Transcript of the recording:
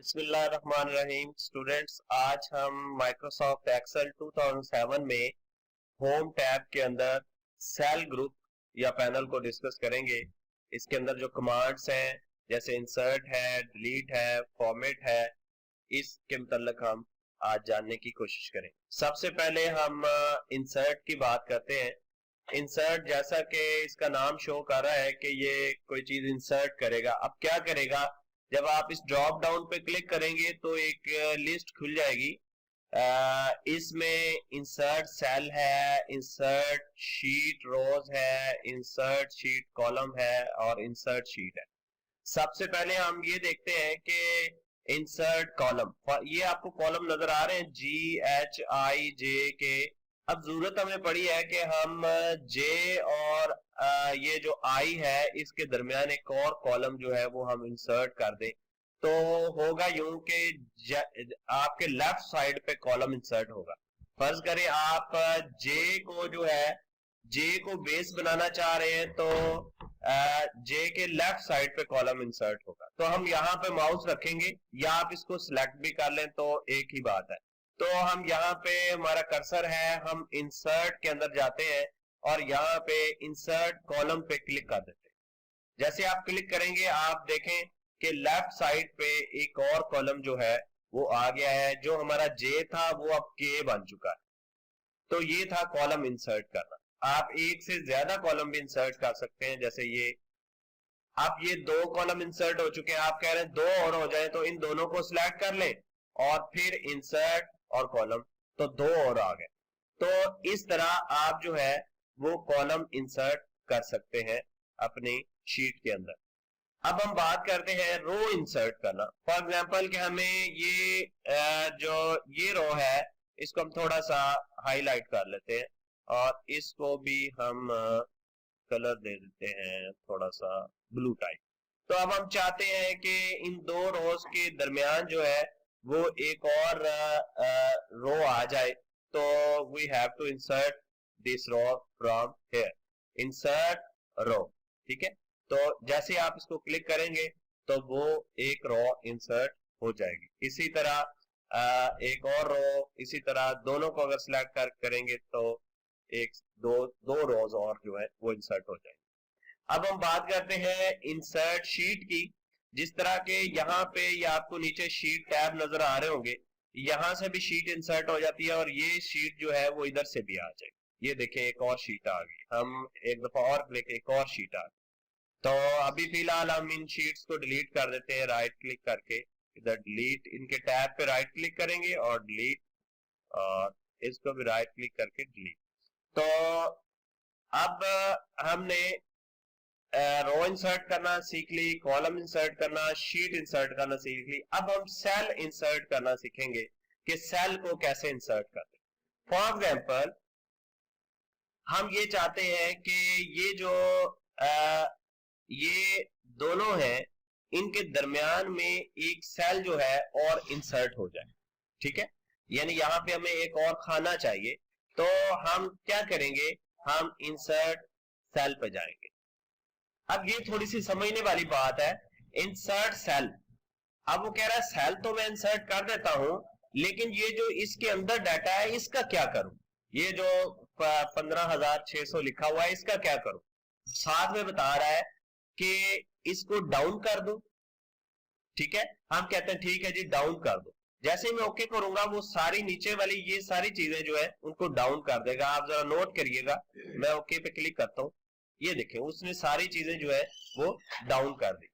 बिस्मिल्लाहिर्रहमानिर्रहीम। स्टूडेंट्स, आज हम माइक्रोसॉफ्ट एक्सेल 2007 में होम टैब के अंदर सेल ग्रुप या पैनल को डिस्कस करेंगे। इसके अंदर जो कमांड्स हैं जैसे इंसर्ट है, डिलीट है, फॉर्मेट है, इसके मुतल्लिक हम आज जानने की कोशिश करें। सबसे पहले हम इंसर्ट की बात करते हैं। इंसर्ट, जैसा कि इसका नाम शो कर रहा है कि ये कोई चीज इंसर्ट करेगा। अब क्या करेगा, जब आप इस ड्रॉप डाउन पे क्लिक करेंगे तो एक लिस्ट खुल जाएगी। इसमें इंसर्ट सेल है, इंसर्ट शीट रोज है, इंसर्ट शीट कॉलम है और इंसर्ट शीट है। सबसे पहले हम ये देखते हैं कि इंसर्ट कॉलम, ये आपको कॉलम नजर आ रहे हैं GHIJ के। अब जरूरत हमें पड़ी है कि हम जे और ये जो आई है इसके दरमियान एक और कॉलम जो है वो हम इंसर्ट कर दें। तो होगा यूं कि आपके लेफ्ट साइड पे कॉलम इंसर्ट होगा। फर्ज करें आप जे को जो है जे को बेस बनाना चाह रहे हैं तो जे के लेफ्ट साइड पे कॉलम इंसर्ट होगा। तो हम यहाँ पे माउस रखेंगे या आप इसको सिलेक्ट भी कर लें तो एक ही बात है। तो हम यहाँ पे हमारा कर्सर है, हम इंसर्ट के अंदर जाते हैं और यहाँ पे इंसर्ट कॉलम पे क्लिक कर देते हैं। जैसे आप क्लिक करेंगे आप देखें कि लेफ्ट साइड पे एक और कॉलम जो है वो आ गया है। जो हमारा जे था वो अब के बन चुका है। तो ये था कॉलम इंसर्ट करना। आप एक से ज्यादा कॉलम भी इंसर्ट कर सकते हैं, जैसे ये। अब ये दो कॉलम इंसर्ट हो चुके हैं, आप कह रहे हैं दो और हो जाए, तो इन दोनों को सिलेक्ट कर लें और फिर इंसर्ट और कॉलम, तो दो और आ गए। तो इस तरह आप जो है वो कॉलम इंसर्ट कर सकते हैं अपनी शीट के अंदर। अब हम बात करते हैं रो इंसर्ट करना। फॉर एग्जांपल कि हमें ये जो ये रो है इसको हम थोड़ा सा हाईलाइट कर लेते हैं और इसको भी हम कलर दे देते हैं थोड़ा सा ब्लू टाइप। तो अब हम चाहते हैं कि इन दो रोज के दरमियान जो है वो एक और रो आ जाए। तो we have to insert this row from here, insert row. ठीक है, तो जैसे आप इसको क्लिक करेंगे तो वो एक रो इंसर्ट हो जाएगी। इसी तरह एक और रो, इसी तरह दोनों को अगर सिलेक्ट करेंगे तो एक दो रोज और जो है वो इंसर्ट हो जाएगी। अब हम बात करते हैं इंसर्ट शीट की। जिस तरह के यहाँ पे या आपको नीचे शीट टैब नजर आ रहे होंगे, यहाँ से भी शीट इंसर्ट हो जाती है और ये शीट जो है वो इधर से भी आ जाएगी। ये देखें एक और शीट आ गई, हम एक दफा और क्लिक, एक और शीट आ गई। तो अभी फिलहाल हम इन शीट्स को डिलीट कर देते हैं राइट क्लिक करके। इधर डिलीट, इनके टैब पे राइट क्लिक करेंगे और डिलीट, और इसको भी राइट क्लिक करके डिलीट। तो अब हमने रो इंसर्ट करना सीख ली, कॉलम इंसर्ट करना, शीट इंसर्ट करना सीख ली। अब हम सेल इंसर्ट करना सीखेंगे कि सेल को कैसे इंसर्ट करते। फॉर एग्जांपल हम ये चाहते हैं कि ये जो ये दोनों हैं इनके दरमियान में एक सेल जो है और इंसर्ट हो जाए। ठीक है, यानी यहाँ पे हमें एक और खाना चाहिए। तो हम क्या करेंगे, हम इंसर्ट सेल पे जाएंगे। अब ये थोड़ी सी समझने वाली बात है, इंसर्ट सेल। अब वो कह रहा है सेल तो मैं इंसर्ट कर देता हूं, लेकिन ये जो इसके अंदर डाटा है इसका क्या करूं, ये जो 15,600 लिखा हुआ है इसका क्या करूं। साथ में बता रहा है कि इसको डाउन कर दो। ठीक है, हम कहते हैं ठीक है जी डाउन कर दो। जैसे ही मैं ओके करूंगा वो सारी नीचे वाली ये सारी चीजें जो है उनको डाउन कर देगा। आप जरा नोट करिएगा, मैं ओके पे क्लिक करता हूं, ये देखें उसने सारी चीजें जो है वो डाउन कर दी।